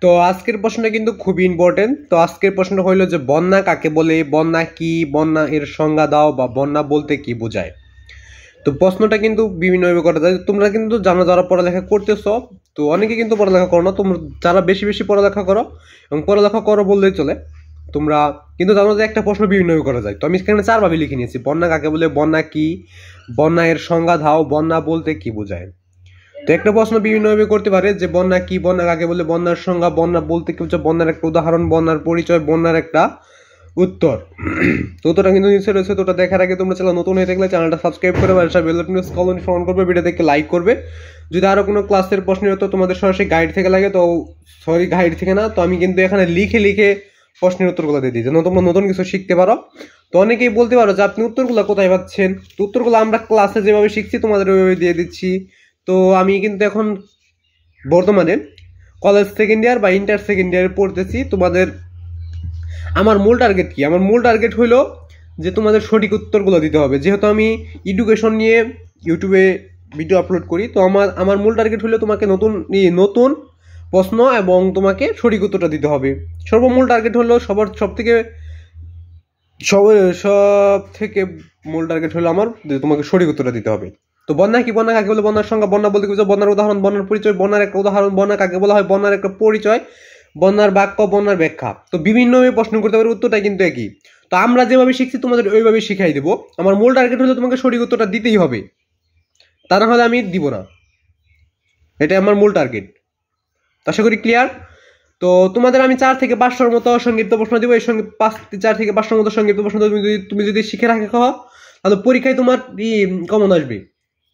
তো আজকের প্রশ্নটা কিন্তু খুবই ইম্পর্টেন্ট। তো আজকের প্রশ্নটা হইলো যে বন্যা কাকে বলে, বন্যা কি, বন্যা এর সংজ্ঞা দাও, বা বন্যা বলতে কি বোঝায়। তো প্রশ্নটা কিন্তু বিভিন্নভাবে করা যায়। তোমরা কিন্তু জানো যারা পড়ালেখা করতেছো, তো অনেকে কিন্তু পড়ালেখা করো না, তোমরা যারা বেশি বেশি পড়ালেখা করো এবং পড়ালেখা করো বললেই চলে, তোমরা কিন্তু জানো যে একটা প্রশ্ন বিভিন্নভাবে করা যায়। তো আমি এখানে 4 ভাবে লিখে নিয়েছি: বন্যা কাকে বলে, বন্যা কি, বন্যা এর সংজ্ঞা দাও, বন্যা বলতে কি বোঝায়। তো একটা প্রশ্ন বিভিন্নভাবে করতে পারে যে বন্যা কি, বন্যা কাকে বলে, বন্যার সংজ্ঞা, বন্যা বলতে কি বোঝায়, বন্যার একটা উদাহরণ, বন্যার পরিচয়, বন্যার একটা উত্তর। তো উত্তরটা কিন্তু নিচে রয়েছে। তো ওটা দেখার আগে তোমরা চ্যানেল নতুন হয়ে থাকলে চ্যানেলটা সাবস্ক্রাইব করে বেল বাটনে কল অনুসরণ করবে, ভিডিও দেখে লাইক করবে। যদি আরো কোনো ক্লাসের প্রশ্নের উত্তর তোমাদের সরাসরি গাইড থেকে লাগে, তো সরি গাইড থেকে না, তো আমি কিন্তু এখানে লিখে লিখে প্রশ্নের উত্তরগুলো দিয়ে দিই যেন তোমরা নতুন কিছু শিখতে পারো। তো অনেকেই বলতে পারো যে আপনি উত্তরগুলো কোথায় পাচ্ছেন। তো উত্তরগুলো আমরা ক্লাসে যেভাবে শিখছি তোমাদের ওইভাবে দিয়ে দিচ্ছি। তো আমি কিন্তু এখন বর্তমানে কলেজ সেকেন্ড ইয়ার বা ইন্টার সেকেন্ড ইয়ারে পড়তেছি। তোমাদের আমার মূল টার্গেট কি? আমার মূল টার্গেট হলো যে তোমাদের সঠিক উত্তরগুলো দিতে হবে। যেহেতু আমি এডুকেশন নিয়ে ইউটিউবে ভিডিও আপলোড করি, তো আমার মূল টার্গেট হলো তোমাকে নতুন প্রশ্ন এবং তোমাকে সঠিক উত্তরটা দিতে হবে। সর্বমূল টার্গেট হলো সব থেকে মূল টার্গেট হলো আমার যে তোমাকে সঠিক উত্তরটা দিতে হবে। তো বন্যা কি, বন্যা কাকে বলে, বন্যার সংজ্ঞা, বন্যা বলতে কি বোঝায়, বন্যার উদাহরণ, বন্যার পরিচয়, বন্যার একটা উদাহরণ, বন্যা কাকে বলা হয়, বন্যার একটা পরিচয়, বন্যার বাক্য, বন্যার ব্যাখ্যা। তো বিভিন্নভাবে প্রশ্ন করতে পারে, উত্তরটা কিন্তু একই। তো আমরা যেভাবে শিখছি তোমাদের ওইভাবে শিখাই দেবো। আমার মূল টার্গেট হলো তোমাকে সঠিক উত্তরটা দিতেই হবে, তা না হলে আমি দিব না। এটা আমার মূল টার্গেট। আশা করি ক্লিয়ার। তো তোমাদের আমি 4 থেকে 500 মতো সংক্ষিপ্ত প্রশ্ন দিব। এই সঙ্গে 4 থেকে 500 মতো সংক্ষিপ্ত প্রশ্ন তুমি যদি শিখে রাখে তাহলে পরীক্ষায় তোমার কমন আসবে।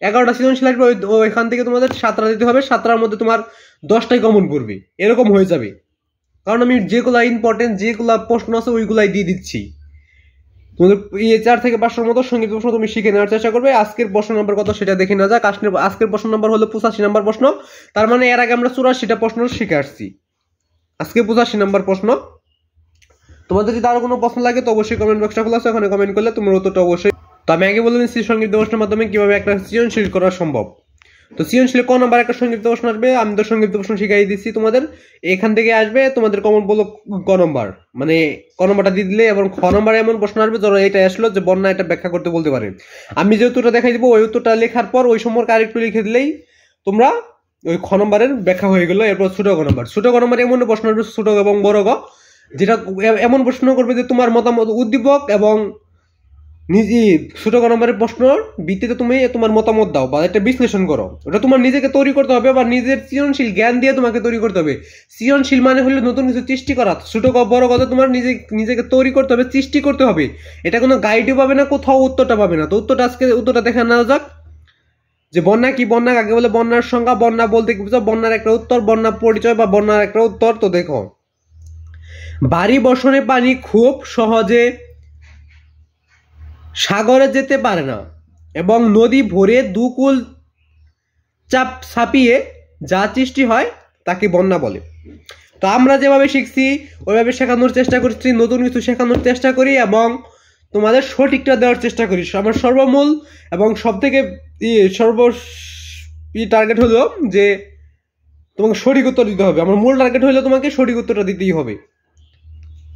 11টা সৃজনশীল আসবে, ওইখান থেকে তোমাদের 7টা দিতে হবে, 7টার মধ্যে তোমার 10টাই কমন পড়বে, এরকম হয়ে যাবে। কারণ আমি যেগুলা ইম্পর্টেন্ট, যেগুলা প্রশ্ন আছে ওইগুলাই দিয়ে দিচ্ছি। তোমাদের 4 থেকে 500 মতো সংক্ষিপ্ত প্রশ্ন তুমি শিখে নেওয়ার চেষ্টা করবে। আজকের প্রশ্ন নাম্বার কত সেটা দেখে না যাক। আজকের প্রশ্ন নাম্বার হলো 85 নাম্বার প্রশ্ন। তার মানে এর আগে আমরা 84টা প্রশ্ন শিখে আসছি, আজকে 85 নাম্বার প্রশ্ন। তোমাদের যদি আরো কোনো প্রশ্ন লাগে তো অবশ্যই কমেন্ট বক্সটা খোলা আছে, ওখানে কমেন্ট করলে তোমার উত্তরটা অবশ্যই। তো আমি আগে বলে দিচ্ছি সংক্ষিপ্ত প্রশ্নের মাধ্যমে কিভাবে একটা সৃজনশীল করা সম্ভব। তো সৃজনশীল ক নাম্বার একটা সংক্ষিপ্ত প্রশ্ন আসবে, আমি তো সংক্ষিপ্ত প্রশ্ন শিখাই দিচ্ছি তোমাদের। এখান থেকে আসবে তোমাদের কমন বলো ক নাম্বার, মানে ক নাম্বারটা দিয়ে দিলে, এবং খ নাম্বারে এমন প্রশ্ন আসবে ধরো এটা আসলো যে বন্যা এটা ব্যাখ্যা করতে বলতে পারে। আমি যে উত্তরটা দেখাই দিব ওই উত্তরটা লেখার পর ওই সম্পর্কে আরেকটু লিখে দিলেই তোমরা ওই খ নম্বরের ব্যাখ্যা হয়ে গেল। এরপর ছোট গ নম্বর, ছোট গ নম্বরে এমন প্রশ্ন আসবে ছোট এবং বড় গ, যেটা এমন প্রশ্ন করবে যে তোমার মতামত উদ্দীপক এবং নিজে ছোট গ নম্বরের প্রশ্নের ভিত্তিতে তুমি তোমার মতামত দাও বা একটা বিশ্লেষণ করো। ওটা তোমার নিজেকে তৈরি করতে হবে বা নিজের সৃজনশীল জ্ঞান দিয়ে তোমাকে তৈরি করতে হবে। সৃজনশীল মানে হলো নতুন কিছু সৃষ্টি করা। ছোট গ বড় গ তোমার নিজেকে তৈরি করতে হবে, সৃষ্টি করতে হবে। এটা কোনো গাইডও পাবে না, কোথাও উত্তরটা পাবে না। তো উত্তরটা দেখা নেওয়া যাক যে বন্যা কি, বন্যা কাকে বলে, বন্যার সংজ্ঞা, বন্যা বলতে কি বোঝায়, বন্যার একটা উত্তর, বন্যা পরিচয় বা বন্যার একটা উত্তর। তো দেখো, ভারী বর্ষণে পানি খুব সহজে সাগরে যেতে পারে না এবং নদী ভরে দুকুল ছাপিয়ে যা সৃষ্টি হয় তাকে বন্যা বলে। তো আমরা যেভাবে শিখছি ওইভাবে শেখানোর চেষ্টা করছি, নতুন কিছু শেখানোর চেষ্টা করি এবং তোমাদের সঠিকটা দেওয়ার চেষ্টা করি। আমার সর্বমূল এবং সব থেকে টার্গেট হলো যে তোমাকে সঠিক উত্তর দিতে হবে। আমার মূল টার্গেট হলো তোমাকে সঠিক উত্তরটা দিতেই হবে,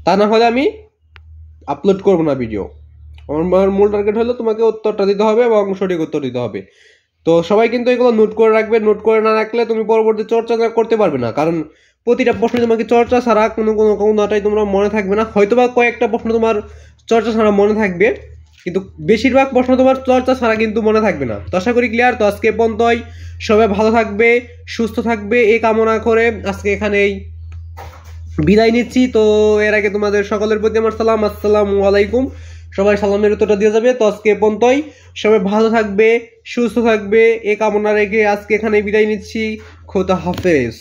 তা না হলে আমি আপলোড করবো না ভিডিও। আমার মূল টার্গেট হলো তোমাকে উত্তরটা দিতে হবে এবং সঠিক উত্তর দিতে হবে। তো সবাই কিন্তু এগুলো নোট করে রাখবে। নোট করে না রাখলে তুমি পরবর্তী চর্চা করতে পারবে না, কারণ প্রতিটা প্রশ্ন তোমাকে চর্চা ছাড়া কোনোটাই তোমরা মনে থাকবে না। হয়তোবা কয়েকটা প্রশ্ন তোমার চর্চা ছাড়া মনে থাকবে, কিন্তু বেশিরভাগ প্রশ্ন তোমার চর্চা ছাড়া কিন্তু মনে থাকবে না। তো আশা করি ক্লিয়ার। তো আজকে পর্যন্তই, সবাই ভালো থাকবে, সুস্থ থাকবে এই কামনা করে আজকে এখানেই বিদায় নিচ্ছি। তো এর আগে তোমাদের সকলের প্রতি আমার সালাম, আসসালামু আলাইকুম। সবাই সালামের উত্তরটা দিয়ে যাবে। তো আজকে পর্যন্তই, সবাই ভালো থাকবে, সুস্থ থাকবে এই কামনা রেখে আজকে এখানে বিদায় নিচ্ছি। খোদা হাফেজ।